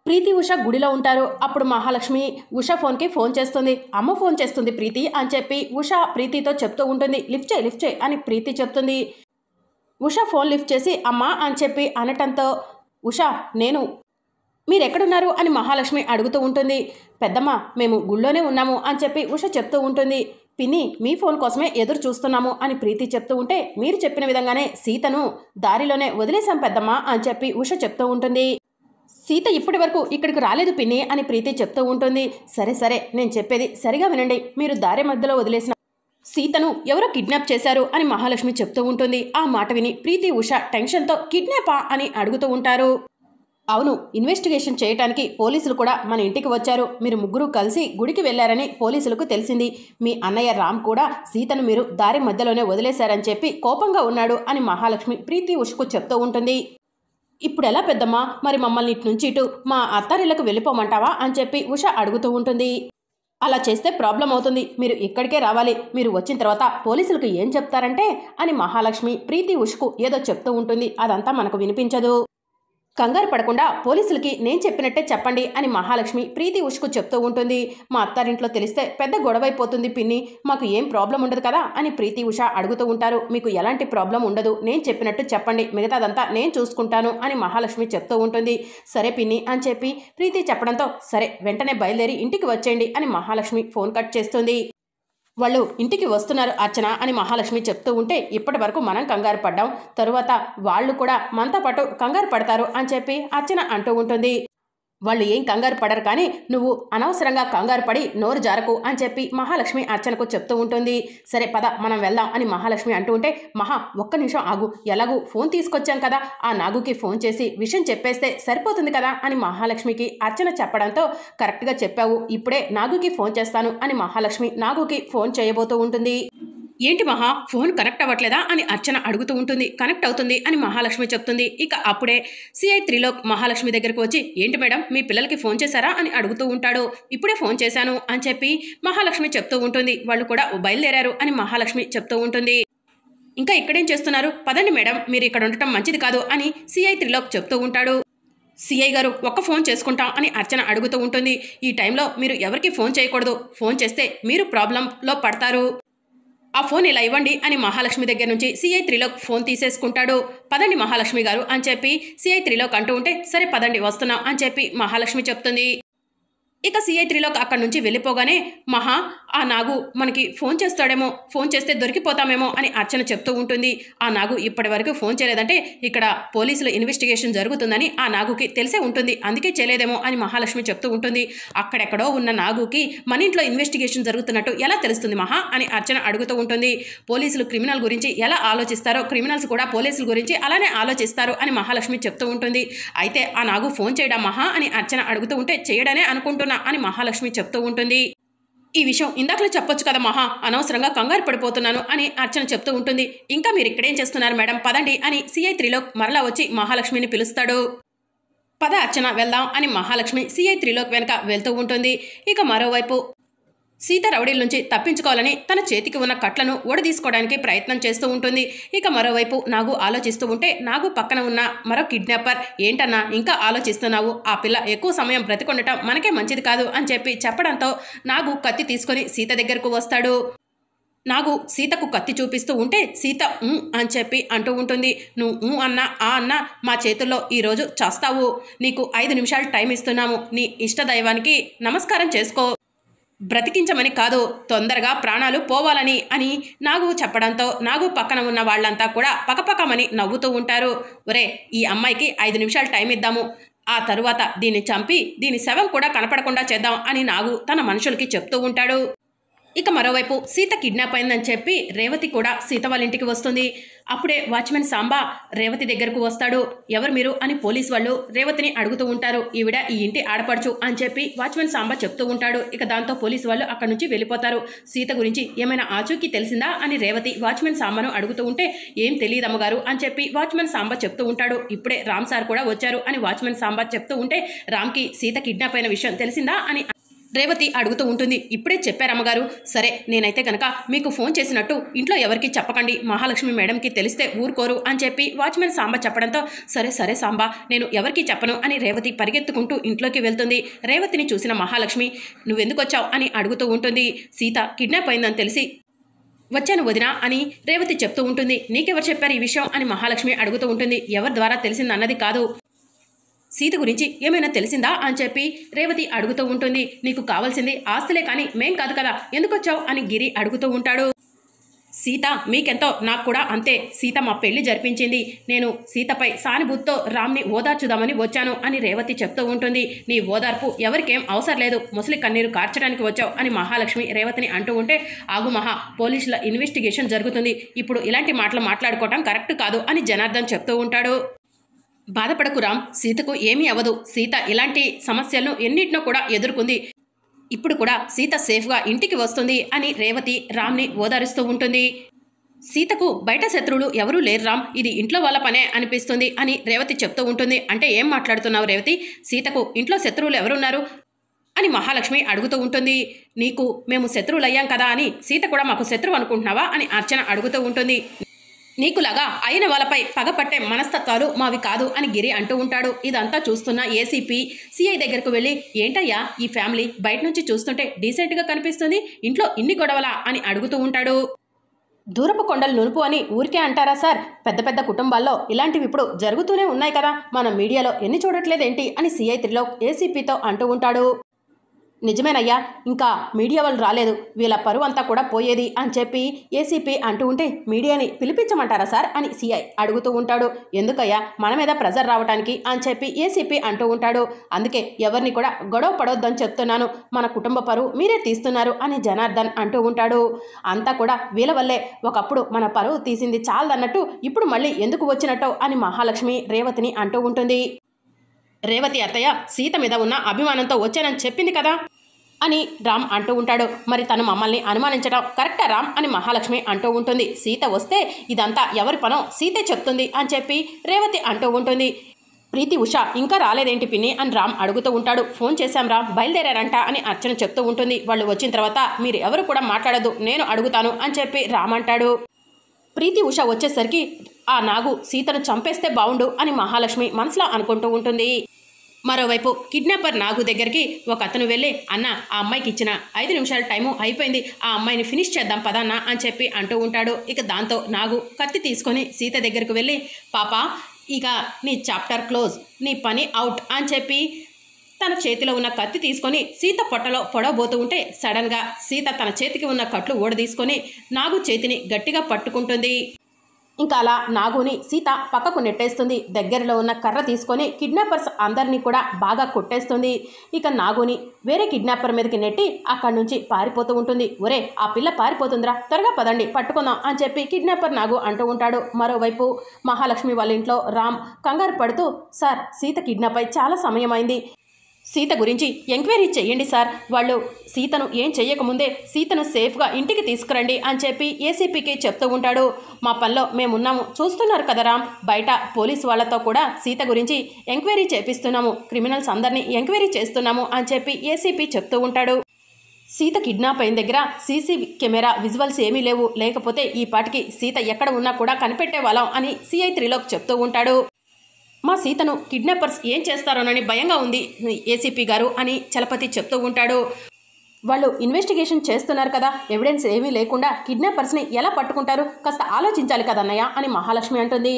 ప్రీతి ఉష గుడిలో ఉంటారు. అప్పుడు మహాలక్ష్మి ఉష ఫోన్కి ఫోన్ చేస్తుంది. అమ్మ ఫోన్ చేస్తుంది ప్రీతి అని చెప్పి ఉష ప్రీతితో చెప్తూ ఉంటుంది. లిఫ్ట్ చేయి అని ప్రీతి చెప్తుంది. ఉష ఫోన్ లిఫ్ట్ చేసి అమ్మ అని చెప్పి అనటంతో ఉష నేను మీరెక్కడున్నారు అని మహాలక్ష్మి అడుగుతూ ఉంటుంది. పెద్దమ్మ మేము గుళ్ళోనే ఉన్నాము అని చెప్పి ఉష చెప్తూ ఉంటుంది. పిన్ని మీ ఫోన్ కోసమే ఎదురు చూస్తున్నాము అని ప్రీతి చెప్తూ ఉంటే మీరు చెప్పిన విధంగానే సీతను దారిలోనే వదిలేశాం పెద్దమ్మ అని చెప్పి ఉష చెప్తూ ఉంటుంది. సీత ఇప్పటి వరకు ఇక్కడికి రాలేదు పిన్ని అని ప్రీతి చెప్తూ ఉంటుంది. సరే నేను చెప్పేది సరిగా వినండి. మీరు దారి మధ్యలో వదిలేసిన సీతను ఎవరో కిడ్నాప్ చేశారు అని మహాలక్ష్మి చెప్తూ ఉంటుంది. ఆ మాట విని ప్రీతి ఉష టెన్షన్తో కిడ్నాపా అని అడుగుతూ ఉంటారు. అవును, ఇన్వెస్టిగేషన్ చేయడానికి పోలీసులు కూడా మన ఇంటికి వచ్చారు. మీరు ముగ్గురు కలిసి గుడికి వెళ్లారని పోలీసులకు తెలిసింది. మీ అన్నయ్య రామ్ కూడా సీతను మీరు దారి మధ్యలోనే వదిలేశారని చెప్పి కోపంగా ఉన్నాడు అని మహాలక్ష్మి ప్రీతి ఉషకు చెప్తూ ఉంటుంది. ఇప్పుడు ఎలా పెద్దమ్మా, మరి మమ్మల్ని ఇటు నుంచి ఇటు మా అత్తారిళ్లకు వెళ్ళిపోమంటావా అని చెప్పి ఉష అడుగుతూ ఉంటుంది. అలా చేస్తే ప్రాబ్లం అవుతుంది. మీరు ఇక్కడికే రావాలి. మీరు వచ్చిన తర్వాత పోలీసులకు ఏం చెప్తారంటే అని మహాలక్ష్మి ప్రీతి ఉషకు ఏదో చెప్తూ ఉంటుంది. అదంతా మనకు వినిపించదు. కంగారు పడకుండా పోలీసులకి నేను చెప్పినట్టే చెప్పండి అని మహాలక్ష్మి ప్రీతి ఉషకు చెప్తూ ఉంటుంది. మా అత్తారింట్లో తెలిస్తే పెద్ద గొడవైపోతుంది పిన్ని, మాకు ఏం ప్రాబ్లం ఉండదు కదా అని ప్రీతి ఉష అడుగుతూ ఉంటారు. మీకు ఎలాంటి ప్రాబ్లం ఉండదు, నేను చెప్పినట్టు చెప్పండి, మిగతాదంతా నేను చూసుకుంటాను అని మహాలక్ష్మి చెప్తూ ఉంటుంది. సరే పిన్ని అని చెప్పి ప్రీతి చెప్పడంతో సరే వెంటనే బయలుదేరి ఇంటికి వచ్చేయండి అని మహాలక్ష్మి ఫోన్ కట్ చేస్తుంది. వాళ్ళు ఇంటికి వస్తున్నారు అర్చన అని మహాలక్ష్మి చెప్తూ ఉంటే ఇప్పటి వరకు మనం కంగారు పడ్డాం, తరువాత వాళ్ళు కూడా మనతో పాటు కంగారు పడతారు అని చెప్పి అర్చన అంటూ ఉంటుంది. వాళ్ళు ఏం కంగారు పడరు, కానీ నువ్వు అనవసరంగా కంగారు పడి నోరు జారకు అని చెప్పి మహాలక్ష్మి అర్చనకు చెప్తూ ఉంటుంది. సరే పద మనం వెళ్దాం అని మహాలక్ష్మి అంటూ ఉంటే మహా ఒక్క నిమిషం ఆగు, ఎలాగూ ఫోన్ తీసుకొచ్చాం కదా, ఆ నాగుకి ఫోన్ చేసి విషయం చెప్పేస్తే సరిపోతుంది కదా అని మహాలక్ష్మికి అర్చన చెప్పడంతో కరెక్ట్గా చెప్పావు, ఇప్పుడే నాగుకి ఫోన్ చేస్తాను అని మహాలక్ష్మి నాగుకి ఫోన్ చేయబోతూ ఉంటుంది. ఏంటి మహా ఫోన్ కనెక్ట్ అవ్వట్లేదా అని అర్చన అడుగుతూ ఉంటుంది. కనెక్ట్ అవుతుంది అని మహాలక్ష్మి చెప్తుంది. ఇక అప్పుడే సిఐ త్రిలోక్ మహాలక్ష్మి దగ్గరకు వచ్చి ఏంటి మేడం మీ పిల్లలకి ఫోన్ చేశారా అని అడుగుతూ ఉంటాడు. ఇప్పుడే ఫోన్ చేశాను అని చెప్పి మహాలక్ష్మి చెప్తూ ఉంటుంది. వాళ్ళు కూడా బయలుదేరారు అని మహాలక్ష్మి చెప్తూ ఉంటుంది. ఇంకా ఇక్కడేం చేస్తున్నారు, పదండి మేడం, మీరు ఇక్కడ ఉండటం మంచిది కాదు అని సిఐ త్రిలోక్ చెప్తూ ఉంటాడు. సిఐ గారు ఒక్క ఫోన్ చేసుకుంటాం అని అర్చన అడుగుతూ ఉంటుంది. ఈ టైంలో మీరు ఎవరికి ఫోన్ చేయకూడదు, ఫోన్ చేస్తే మీరు ప్రాబ్లంలో పడతారు, ఆ ఫోన్ ఇలా ఇవ్వండి అని మహాలక్ష్మి దగ్గర నుంచి సిఐ త్రిలోక్ ఫోన్ తీసేసుకుంటాడు. పదండి మహాలక్ష్మి గారు అని చెప్పి సిఐ త్రిలోక్ అంటూ ఉంటే సరే పదండి వస్తున్నాం అని చెప్పి మహాలక్ష్మి చెప్తుంది. ఇక సిఐ త్రిలోక్ అక్కడి నుంచి వెళ్ళిపోగానే మహా ఆ నాగు మనకి ఫోన్ చేస్తాడేమో, ఫోన్ చేస్తే దొరికిపోతామేమో అని అర్చన చెప్తూ ఉంటుంది. ఆ నాగు ఇప్పటి వరకు ఫోన్ చేయలేదంటే ఇక్కడ పోలీసుల ఇన్వెస్టిగేషన్ జరుగుతుందని ఆ నాగుకి తెలిసే ఉంటుంది, అందుకే చేయలేదేమో అని మహాలక్ష్మి చెప్తూ ఉంటుంది. అక్కడెక్కడో ఉన్న నాగుకి మన ఇంట్లో ఇన్వెస్టిగేషన్ జరుగుతున్నట్టు ఎలా తెలుస్తుంది మహా అని అర్చన అడుగుతూ ఉంటుంది. పోలీసులు క్రిమినల్ గురించి ఎలా ఆలోచిస్తారో క్రిమినల్స్ కూడా పోలీసుల గురించి అలానే ఆలోచిస్తారు అని మహాలక్ష్మి చెప్తూ ఉంటుంది. అయితే ఆ నాగు ఫోన్ చేయడా మహా అని అర్చన అడుగుతూ ఉంటే చేయడనే అనుకుంటున్నా అని మహాలక్ష్మి చెప్తూ ఉంటుంది. ఈ విషయం ఇందాకలే చెప్పొచ్చు కదా మహా, అనవసరంగా కంగారు పడిపోతున్నాను అని అర్చన చెప్తూ ఉంటుంది. ఇంకా మీరు ఇక్కడేం చేస్తున్నారు మేడం, పదండి అని సిఐ త్రిలోక్ మరలా వచ్చి మహాలక్ష్మిని పిలుస్తాడు. పద అర్చన వెళ్దాం అని మహాలక్ష్మి సిఐ త్రిలోక్ వెనక వెళ్తూ ఉంటుంది. ఇక మరోవైపు సీత రౌడీల నుంచి తప్పించుకోవాలని తన చేతికి ఉన్న కట్లను ఓడదీసుకోవడానికి ప్రయత్నం చేస్తూ ఉంటుంది. ఇక మరోవైపు నాగు ఆలోచిస్తూ ఉంటే నాగు పక్కన ఉన్న మరో కిడ్నాపర్ ఏంటన్నా ఇంకా ఆలోచిస్తున్నావు, ఆ పిల్ల ఎక్కువ సమయం బ్రతికొండటం మనకే మంచిది కాదు అని చెప్పి చెప్పడంతో నాగు కత్తి తీసుకొని సీత దగ్గరకు వస్తాడు. నాగు సీతకు కత్తి చూపిస్తూ ఉంటే సీత అని చెప్పి అంటూ ఉంటుంది. నువ్వు అన్నా ఆ అన్నా మా చేతుల్లో ఈరోజు చేస్తావు, నీకు 5 నిమిషాలు టైం ఇస్తున్నాము, నీ ఇష్టదైవానికి నమస్కారం చేసుకో, బ్రతికించమని కాదు తొందరగా ప్రాణాలు పోవాలని అని నాగు చెప్పడంతో నాగు పక్కన ఉన్న వాళ్ళంతా కూడా పకపకమని నవ్వుతూ ఉంటారు. ఒరే ఈ అమ్మాయికి 5 నిమిషాలు టైం ఇద్దాము, ఆ తరువాత దీన్ని చంపి దీని శవం కూడా కనపడకుండా చేద్దాం అని నాగు తన మనుషులకి చెప్తూ ఉంటాడు. ఇక మరోవైపు సీత కిడ్నాప్ అయిందని చెప్పి రేవతి కూడా సీత వాళ్ళ ఇంటికి వస్తుంది. అప్పుడే వాచ్మెన్ సాంబా రేవతి దగ్గరకు వస్తాడు. ఎవరు మీరు అని పోలీసు వాళ్ళు రేవతిని అడుగుతూ ఉంటారు. ఈవిడ ఈ ఇంటి ఆడపడుచు అని చెప్పి వాచ్మెన్ సాంబా చెప్తూ ఉంటాడు. ఇక దాంతో పోలీసు వాళ్ళు అక్కడి నుంచి వెళ్ళిపోతారు. సీత గురించి ఏమైనా ఆచూకీ తెలిసిందా అని రేవతి వాచ్మెన్ సాంబాను అడుగుతూ ఉంటే ఏం తెలియదమ్మగారు అని చెప్పి వాచ్మెన్ సాంబా చెప్తూ ఉంటాడు. ఇప్పుడే రామ్ సార్ కూడా వచ్చారు అని వాచ్మెన్ సాంబా చెప్తూ ఉంటే రామ్కి సీత కిడ్నాప్ అయిన విషయం తెలిసిందా అని రేవతి అడుగుతూ ఉంటుంది. ఇప్పుడే చెప్పారమ్మగారు. సరే, నేనైతే గనక మీకు ఫోన్ చేసినట్టు ఇంట్లో ఎవరికి చెప్పకండి, మహాలక్ష్మి మేడంకి తెలిస్తే ఊరుకోరు అని చెప్పి వాచ్మెన్ సాంబ చెప్పడంతో సరే సరే సాంబ, నేను ఎవరికి చెప్పను అని రేవతి పరిగెత్తుకుంటూ ఇంట్లోకి వెళ్తుంది. రేవతిని చూసిన మహాలక్ష్మి నువ్వెందుకు వచ్చావు అని అడుగుతూ ఉంటుంది. సీత కిడ్నాప్ అయిందని తెలిసి వచ్చాను వదినా అని రేవతి చెప్తూ ఉంటుంది. నీకెవరు చెప్పారు ఈ విషయం అని మహాలక్ష్మి అడుగుతూ ఉంటుంది. ఎవరి ద్వారా తెలిసిందన్నది కాదు, సీత గురించి ఏమైనా తెలిసిందా అని చెప్పి రేవతి అడుగుతూ ఉంటుంది. నీకు కావాల్సింది ఆస్తులే కానీ మేం కాదు కదా, ఎందుకు వచ్చావు అని గిరి అడుగుతూ ఉంటాడు. సీత మీకెంతో నాకు కూడా అంతే. సీత మా పెళ్లి జరిపించింది. నేను సీతపై సానుభూతితో రామ్ని ఓదార్చుదామని వచ్చాను అని రేవతి చెప్తూ ఉంటుంది. నీ ఓదార్పు ఎవరికేం అవసరం లేదు, ముసలి కన్నీరు కార్చడానికి వచ్చావు అని మహాలక్ష్మి రేవతిని అంటూ ఉంటే, ఆగు మహా, పోలీసుల ఇన్వెస్టిగేషన్ జరుగుతుంది, ఇప్పుడు ఇలాంటి మాటలు మాట్లాడుకోవటం కరెక్ట్ కాదు అని జనార్దన్ చెప్తూ ఉంటాడు. బాధపడకు రామ్, సీతకు ఏమీ అవ్వదు. సీత ఇలాంటి సమస్యలను ఎన్నిటినో కూడా ఎదుర్కొంది. ఇప్పుడు కూడా సీత సేఫ్గా ఇంటికి వస్తుంది అని రేవతి రామ్ని ఓదారుస్తూ ఉంటుంది. సీతకు బయట శత్రువులు ఎవరూ లేరు రామ్, ఇది ఇంట్లో వాళ్ళ పనే అనిపిస్తుంది అని రేవతి చెప్తూ ఉంటుంది. అంటే ఏం మాట్లాడుతున్నావు రేవతి, సీతకు ఇంట్లో శత్రువులు ఎవరున్నారు అని మహాలక్ష్మి అడుగుతూ ఉంటుంది. నీకు మేము శత్రువులయ్యాం కదా అని సీత కూడా మాకు శత్రువు అనుకుంటున్నావా అని అర్చన అడుగుతూ ఉంటుంది. నీకులాగా అయిన వాళ్ళపై పగపట్టే మనస్తత్వాలు మావి కాదు అని గిరి అంటూ ఉంటాడు. ఇదంతా చూస్తున్న ఏసీపీ సిఐ దగ్గరకు వెళ్ళి, ఏంటయ్యా ఈ ఫ్యామిలీ బయట నుంచి చూస్తుంటే డీసెంట్గా కనిపిస్తుంది, ఇంట్లో ఇన్ని గొడవలా అని అడుగుతూ ఉంటాడు. దూరపు కొండలు నునుపు అని ఊరికే అంటారా సార్, పెద్ద పెద్ద కుటుంబాల్లో ఇలాంటివి ఇప్పుడు జరుగుతూనే ఉన్నాయి కదా, మన మీడియాలో ఎన్ని చూడట్లేదేంటి అని సిఐ త్రిలోక్ ఏసీపీతో అంటూ ఉంటాడు. నిజమేనయ్యా, ఇంకా మీడియా వాళ్ళు రాలేదు, వీళ్ళ పరువు అంతా కూడా పోయేది అని చెప్పి ఏసీపీ అంటూ ఉంటే, మీడియాని పిలిపించమంటారా సార్ అని సిఐ అడుగుతూ ఉంటాడు. ఎందుకయ్యా, మన మీద ప్రెజర్ రావడానికి అని చెప్పి ఏసీపీ అంటూ ఉంటాడు. అందుకే ఎవరిని కూడా గొడవ పడొద్దని చెప్తున్నాను, మన కుటుంబ పరువు మీరే తీస్తున్నారు అని జనార్దన్ అంటూ ఉంటాడు. అంతా కూడా వీళ్ళ వల్లే, ఒకప్పుడు మన పరువు తీసింది చాలదన్నట్టు ఇప్పుడు మళ్ళీ ఎందుకు వచ్చినట్టో అని మహాలక్ష్మి రేవతిని అంటూ ఉంటుంది. రేవతి అత్తయ్య సీత మీద ఉన్న అభిమానంతో వచ్చానని చెప్పింది కదా అని రామ్ అంటూ ఉంటాడు. మరి తను మమ్మల్ని అనుమానించడం కరెక్టా రామ్ అని మహాలక్ష్మి అంటూ ఉంటుంది. సీత వస్తే ఇదంతా ఎవరి పనో సీతే చెప్తుంది అని చెప్పి రేవతి అంటూ ఉంటుంది. ప్రీతి ఉష ఇంకా రాలేదేంటి పిన్ని అని రామ్ అడుగుతూ ఉంటాడు. ఫోన్ చేశాం రా, బయలుదేరారంట అని అర్చన చెప్తూ ఉంటుంది. వాళ్ళు వచ్చిన తర్వాత మీరు ఎవరు కూడా మాట్లాడదు, నేను అడుగుతాను అని చెప్పి రామ్ అంటాడు. ప్రీతి ఉష వచ్చేసరికి ఆ నాగు సీతను చంపేస్తే బావుండు అని మహాలక్ష్మి మనసులో అనుకుంటూ ఉంటుంది. మరోవైపు కిడ్నాపర్ నాగు దగ్గరికి ఒక అతను వెళ్ళి, అన్న ఆ అమ్మాయికి ఇచ్చిన 5 నిమిషాల టైము అయిపోయింది, ఆ అమ్మాయిని ఫినిష్ చేద్దాం పదన్న అని చెప్పి అంటూ ఉంటాడు. ఇక దాంతో నాగు కత్తి తీసుకొని సీత దగ్గరకు వెళ్ళి, పాపా ఇక నీ చాప్టర్ క్లోజ్, నీ పని అవుట్ అని చెప్పి తన చేతిలో ఉన్న కత్తి తీసుకొని సీత పొట్టలో పొడవబోతూ ఉంటే సడన్గా సీత తన చేతికి ఉన్న కట్లు ఓడదీసుకొని నాగు చేతిని గట్టిగా పట్టుకుంటుంది. ఇంకా అలా నాగుని సీత పక్కకు నెట్టేస్తుంది. దగ్గరలో ఉన్న కర్ర తీసుకొని కిడ్నాపర్స్ అందరినీ కూడా బాగా కొట్టేస్తుంది. ఇక నాగుని వేరే కిడ్నాపర్ మీదకి నెట్టి అక్కడి నుంచి పారిపోతూ ఉంటుంది. ఒరే ఆ పిల్ల పారిపోతుందిరా, త్వరగా పదండి పట్టుకుందాం అని చెప్పి కిడ్నాపర్ నాగు అంటూ ఉంటాడు. మరోవైపు మహాలక్ష్మి వాళ్ళ ఇంట్లో రామ్ కంగారు పడుతూ, సార్ సీత కిడ్నాప్ అయి చాలా సమయం అయింది, సీత గురించి ఎంక్వైరీ చేయండి సార్, వాళ్ళు సీతను ఏం చెయ్యకముందే సీతను సేఫ్గా ఇంటికి తీసుకురండి అని చెప్పి ఏసీపీకి చెప్తూ ఉంటాడు. మా పనిలో మేమున్నాము, చూస్తున్నారు కదరా, బయట పోలీసు వాళ్ళతో కూడా సీత గురించి ఎంక్వైరీ చేపిస్తున్నాము, క్రిమినల్స్ అందరినీ ఎంక్వైరీ చేస్తున్నాము అని చెప్పి ఏసీపీ చెప్తూ ఉంటాడు. సీత కిడ్నాప్ అయిన దగ్గర సీసీ కెమెరా విజువల్స్ ఏమీ లేవు, లేకపోతే ఈ పాటికి సీత ఎక్కడ ఉన్నా కూడా కనిపెట్టే వాళ్ళం అని సిఐ త్రిలోక్ చెప్తూ ఉంటాడు. మా సీతను కిడ్నాపర్స్ ఏం చేస్తారోనని భయంగా ఉంది ఏసీపీ గారు అని చలపతి చెప్తూ ఉంటాడు. వాళ్ళు ఇన్వెస్టిగేషన్ చేస్తున్నారు కదా, ఎవిడెన్స్ ఏమీ లేకుండా కిడ్నాపర్స్ని ఎలా పట్టుకుంటారు, కాస్త ఆలోచించాలి కదన్నయ్య అని మహాలక్ష్మి అంటుంది.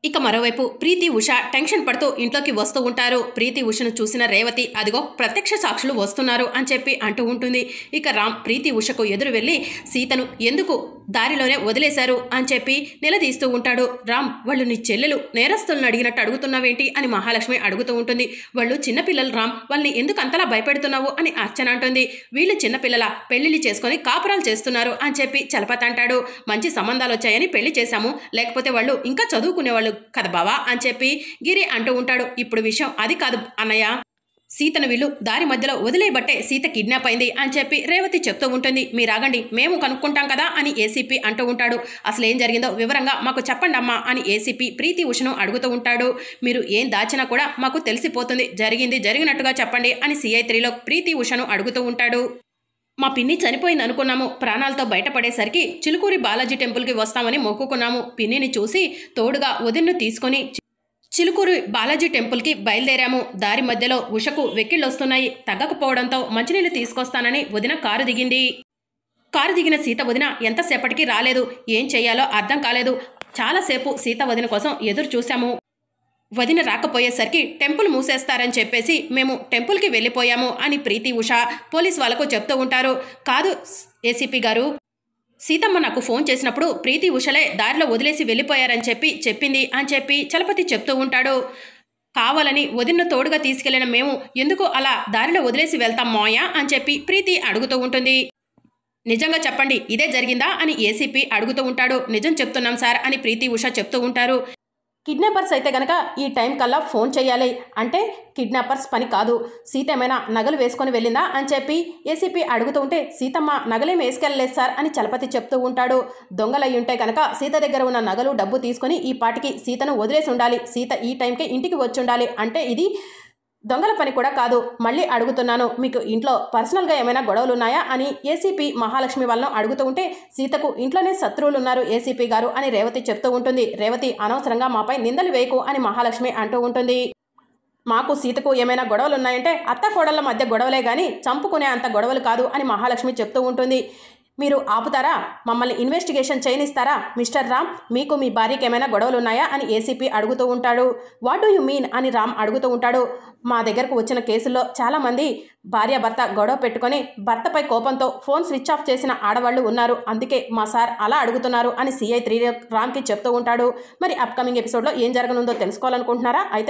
ఇక మరోవైపు ప్రీతి ఉష టెన్షన్ పడుతూ ఇంట్లోకి వస్తూ ఉంటారు. ప్రీతి ఉషను చూసిన రేవతి, అదిగో ప్రత్యక్ష సాక్షులు వస్తున్నారు అని చెప్పి అంటూ ఉంటుంది. ఇక రామ్ ప్రీతి ఉషకు ఎదురు వెళ్ళి సీతను ఎందుకు దారిలోనే వదిలేశారు అని చెప్పి నిలదీస్తూ ఉంటాడు. రామ్, వాళ్ళు నీ చెల్లెలు, నేరస్తులను అడిగినట్టు అడుగుతున్నావేంటి అని మహాలక్ష్మి అడుగుతూ ఉంటుంది. వాళ్ళు చిన్నపిల్లలు రామ్, వాళ్ళని ఎందుకు అంతలా భయపెడుతున్నావు అని అర్చన అంటుంది. వీళ్ళు చిన్నపిల్లల పెళ్లిళ్ళు చేసుకొని కాపురాలు చేస్తున్నారు అని చెప్పి చలపతి అంటాడు. మంచి సంబంధాలు వచ్చాయని పెళ్లి చేశాము, లేకపోతే వాళ్ళు ఇంకా చదువుకునేవాళ్ళు కదా బావా అని చెప్పి గిరి అంటూ ఉంటాడు. ఇప్పుడు విషయం అది కాదు అన్నయ్య, సీతను వీళ్ళు దారి మధ్యలో వదిలేయబట్టే సీత కిడ్నాప్ అయింది అని చెప్పి రేవతి చెప్తూ ఉంటుంది. మీరాగండి, మేము కనుక్కుంటాం కదా అని ఏసీపీ అంటూ ఉంటాడు. అసలు ఏం జరిగిందో వివరంగా మాకు చెప్పండి అమ్మా అని ఏసీపీ ప్రీతి ఉషను అడుగుతూ ఉంటాడు. మీరు ఏం దాచినా కూడా మాకు తెలిసిపోతుంది, జరిగింది జరిగినట్టుగా చెప్పండి అని CI 3లో ప్రీతి ఉషను అడుగుతూ ఉంటాడు. మా పిన్ని చనిపోయింది అనుకున్నాము, ప్రాణాలతో బయటపడేసరికి చిలుకూరి బాలాజీ టెంపుల్కి వస్తామని మొక్కుకున్నాము. పిన్నిని చూసి తోడుగా వదిన్ను తీసుకొని చిలుకూరి బాలాజీ టెంపుల్కి బయలుదేరాము. దారి మధ్యలో ఉషకు వెక్కిళ్ళొస్తున్నాయి. తగ్గకపోవడంతో మంచినీళ్ళు తీసుకొస్తానని వదిన కారు దిగింది. కారు దిగిన సీత వదిన ఎంతసేపటికి రాలేదు. ఏం చేయాలో అర్థం కాలేదు. చాలాసేపు సీత వదిన కోసం ఎదురు చూశాము. వదిన రాకపోయేసరికి టెంపుల్ మూసేస్తారని చెప్పేసి మేము టెంపుల్కి వెళ్ళిపోయాము అని ప్రీతి ఉష పోలీస్ వాళ్ళకు చెప్తూ ఉంటారు. కాదు ఏసీపీ గారు, సీతమ్మ నాకు ఫోన్ చేసినప్పుడు ప్రీతి ఉషలే దారిలో వదిలేసి వెళ్ళిపోయారని చెప్పింది అని చెప్పి చలపతి చెప్తూ ఉంటాడు. కావాలని వదిన్ను తోడుగా తీసుకెళ్లిన మేము ఎందుకు అలా దారిలో వదిలేసి వెళ్తాం మోయా అని చెప్పి ప్రీతి అడుగుతూ ఉంటుంది. నిజంగా చెప్పండి, ఇదే జరిగిందా అని ఏసీపీ అడుగుతూ ఉంటాడు. నిజం చెప్తున్నాం సార్ అని ప్రీతి ఉష చెప్తూ ఉంటారు. కిడ్నాపర్స్ అయితే గనక ఈ టైం కల్లా ఫోన్ చేయాలి, అంటే కిడ్నాపర్స్ పని కాదు. సీత ఏమైనా నగలు వేసుకొని వెళ్ళిందా అని చెప్పి ఏసీపీ అడుగుతూ ఉంటే సీతమ్మ నగలేం వేసుకెళ్ళలేదు సార్ అని చలపతి చెప్తూ ఉంటాడు. దొంగలయ్యి ఉంటే కనుక సీత దగ్గర ఉన్న నగలు డబ్బు తీసుకొని ఈ పాటికి సీతను వదిలేసి ఉండాలి. సీత ఈ టైంకి ఇంటికి వచ్చి ఉండాలి. అంటే ఇది దొంగల పని కూడా కాదు. మళ్ళీ అడుగుతున్నాను, మీకు ఇంట్లో పర్సనల్గా ఏమైనా గొడవలు ఉన్నాయా అని ఏసీపీ మహాలక్ష్మి వాళ్ళను అడుగుతూ ఉంటే సీతకు ఇంట్లోనే శత్రువులు ఉన్నారు ఏసీపీ గారు అని రేవతి చెప్తూ ఉంటుంది. రేవతి, అనవసరంగా మాపై నిందలు వేయకు అని మహాలక్ష్మి అంటూ ఉంటుంది. మాకు సీతకు ఏమైనా గొడవలు ఉన్నాయంటే అత్త కోడళ్ళ మధ్య గొడవలే కానీ చంపుకునే అంత గొడవలు కాదు అని మహాలక్ష్మి చెప్తూ ఉంటుంది. మీరు ఆపుతారా? మమ్మల్ని ఇన్వెస్టిగేషన్ చేయనిస్తారా? మిస్టర్ రామ్, మీకు మీ భార్యకి ఏమైనా గొడవలు ఉన్నాయా అని ఏసీపీ అడుగుతూ ఉంటాడు. వాట్ డూ యూ మీన్ అని రామ్ అడుగుతూ ఉంటాడు. మా దగ్గరకు వచ్చిన కేసుల్లో చాలామంది భార్యాభర్త గొడవ పెట్టుకొని భర్తపై కోపంతో ఫోన్ స్విచ్ ఆఫ్ చేసిన ఆడవాళ్లు ఉన్నారు. అందుకే మా సార్ అలా అడుగుతున్నారు అని CI 3 రామ్కి చెప్తూ ఉంటాడు. మరి అప్కమింగ్ ఎపిసోడ్లో ఏం జరగనుందో తెలుసుకోవాలనుకుంటున్నారా? అయితే